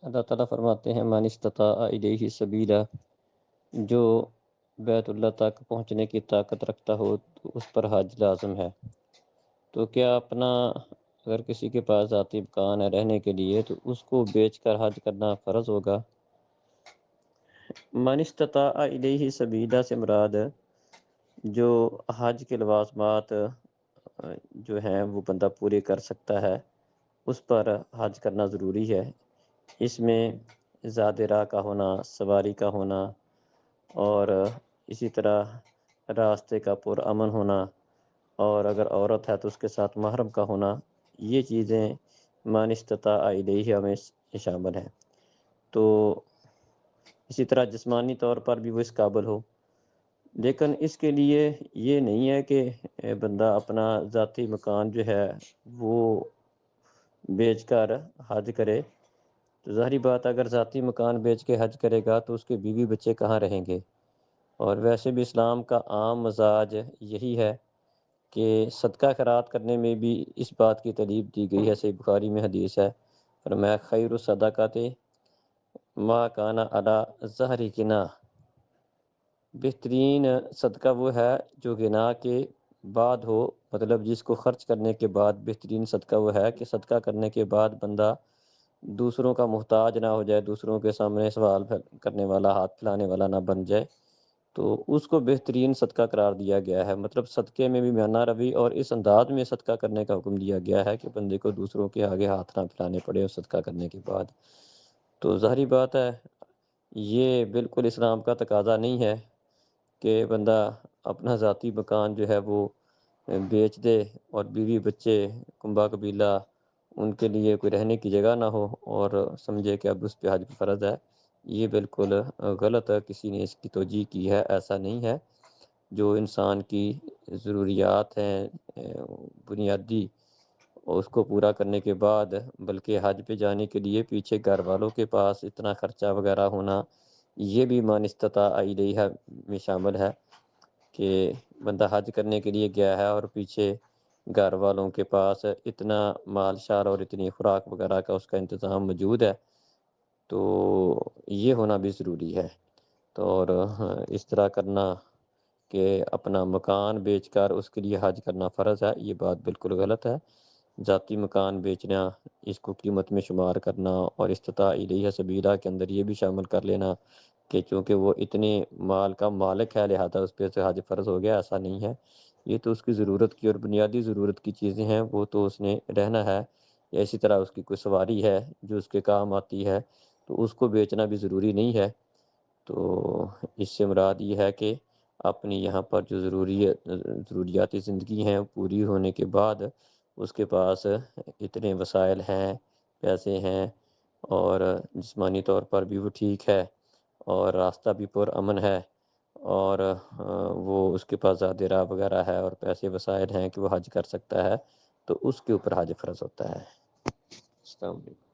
اللہ تعالیٰ فرماتے ہیں من استطاع الیہ سبیلا، جو بیت اللہ تک پہنچنے کی طاقت رکھتا ہو تو اس پر حج لازم ہے۔ تو کیا اپنا اگر کسی کے پاس ذاتی مکان ہے رہنے کے لیے تو اس کو بیچ کر حج کرنا فرض ہوگا؟ من استطاع الیہ سبیلا سے مراد جو حج کے لوازمات جو ہیں وہ بندہ پورے کر سکتا ہے اس پر حج کرنا ضروری ہے۔ اس میں زاد راہ کا ہونا، سواری کا ہونا، اور اسی طرح راستے کا پرامن ہونا، اور اگر عورت ہے تو اس کے ساتھ محرم کا ہونا، یہ چیزیں من استطاع الیہ میں شامل ہیں۔ تو اسی طرح جسمانی طور پر بھی وہ اس قابل ہو، لیکن اس کے لیے یہ نہیں ہے کہ بندہ اپنا ذاتی مکان جو ہے وہ بیچ کر حج کرے۔ تو ظاہری بات اگر ذاتی مکان بیچ کے حج کرے گا تو اس کے بیوی بچے کہاں رہیں گے؟ اور ویسے بھی اسلام کا عام مزاج یہی ہے کہ صدقہ خیرات کرنے میں بھی اس بات کی ترغیب دی گئی ہے۔ صحیح بخاری میں حدیث ہے، فرمایا خیر الصدقات ما کان علی ظہر غنا، بہترین صدقہ وہ ہے جو غنا کے بعد ہو، مطلب جس کو خرچ کرنے کے بعد بہترین صدقہ وہ ہے کہ صدقہ کرنے کے بعد بندہ دوسروں کا محتاج نہ ہو جائے، دوسروں کے سامنے سوال کرنے والا، ہاتھ پھیلانے والا نہ بن جائے، تو اس کو بہترین صدقہ قرار دیا گیا ہے۔ مطلب صدقے میں بھی میانہ روی اور اس انداز میں صدقہ کرنے کا حکم دیا گیا ہے کہ بندے کو دوسروں کے آگے ہاتھ نہ پھیلانے پڑے اس صدقہ کرنے کے بعد۔ تو ظاہری بات ہے یہ بالکل اسلام کا تقاضا نہیں ہے کہ بندہ اپنا ذاتی مکان جو ہے وہ بیچ دے اور بیوی بچے کنبہ قبیلہ ان کے لیے کوئی رہنے کی جگہ نہ ہو اور سمجھے کہ اب اس پہ حج فرض ہے۔ یہ بالکل غلط ہے، کسی نے اس کی توجیہ کی ہے، ایسا نہیں ہے۔ جو انسان کی ضروریات ہیں بنیادی، اور اس کو پورا کرنے کے بعد بلکہ حج پہ جانے کے لیے پیچھے گھر والوں کے پاس اتنا خرچہ وغیرہ ہونا، یہ بھی من استطاع الیہ میں شامل ہے کہ بندہ حج کرنے کے لیے گیا ہے اور پیچھے گھر والوں کے پاس اتنا مال شال اور اتنی خوراک وغیرہ کا اس کا انتظام موجود ہے، تو یہ ہونا بھی ضروری ہے۔ تو اور اس طرح کرنا کہ اپنا مکان بیچ کر اس کے لیے حج کرنا فرض ہے، یہ بات بالکل غلط ہے۔ ذاتی مکان بیچنا، اس کو قیمت میں شمار کرنا اور استطاع الیہ سبیلا کے اندر یہ بھی شامل کر لینا کہ چونکہ وہ اتنے مال کا مالک ہے لہذا اس پہ سے حج فرض ہو گیا، ایسا نہیں ہے۔ یہ تو اس کی ضرورت کی اور بنیادی ضرورت کی چیزیں ہیں، وہ تو اس نے رہنا ہے، یا اسی طرح اس کی کوئی سواری ہے جو اس کے کام آتی ہے تو اس کو بیچنا بھی ضروری نہیں ہے۔ تو اس سے مراد یہ ہے کہ اپنی یہاں پر جو ضروریاتی زندگی ہیں پوری ہونے کے بعد اس کے پاس اتنے وسائل ہیں، پیسے ہیں، اور جسمانی طور پر بھی وہ ٹھیک ہے اور راستہ بھی پرامن ہے، اور وہ اس کے پاس زیادہ راہ وغیرہ ہے اور پیسے وسائل ہیں کہ وہ حج کر سکتا ہے، تو اس کے اوپر حج فرض ہوتا ہے۔ السلام علیکم۔